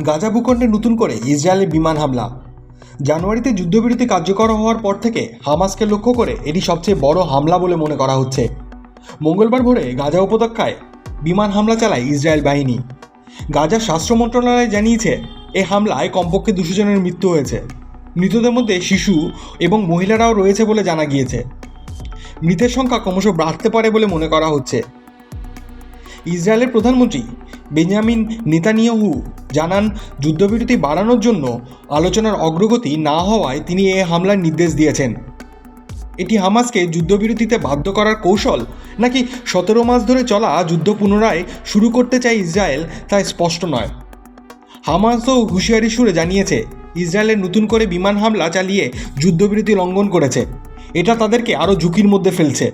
গাজা ভূখণ্ডে নতুন করে ইসরায়েলের বিমান হামলা। জানুয়ারিতে যুদ্ধবিরতি কার্যকর হওয়ার পর থেকে হামাসকে লক্ষ্য করে এটি সবচেয়ে বড় হামলা বলে মনে করা হচ্ছে। মঙ্গলবার ভোরে গাজা উপত্যকায় বিমান হামলা চালায় ইসরায়েল বাহিনী। গাজার স্বাস্থ্য মন্ত্রণালয় জানিয়েছে, এই হামলায় কমপক্ষে 200 জনের মৃত্যু হয়েছে। মৃতদের মধ্যে শিশু এবং মহিলারাও রয়েছে বলে জানা গিয়েছে। মৃতের সংখ্যা ক্রমশ বাড়তে পারে বলে মনে করা হচ্ছে। ইসরায়েলের প্রধানমন্ত্রী বেঞ্জামিন নেতানিয়াহু জানান, যুদ্ধবিরতি বাড়ানোর জন্য আলোচনার অগ্রগতি না হওয়ায় তিনি এই হামলার নির্দেশ দিয়েছেন। এটি হামাসকে যুদ্ধবিরতিতে বাধ্য করার কৌশল, নাকি 17 মাস ধরে চলা যুদ্ধ পুনরায় শুরু করতে চায় ইসরায়েল, তা স্পষ্ট নয়। হামাসও হুঁশিয়ারি সুরে জানিয়েছে, ইসরায়েলের নতুন করে বিমান হামলা চালিয়ে যুদ্ধবিরতি লঙ্ঘন করেছে। এটা তাদেরকে আরও ঝুঁকির মধ্যে ফেলছে।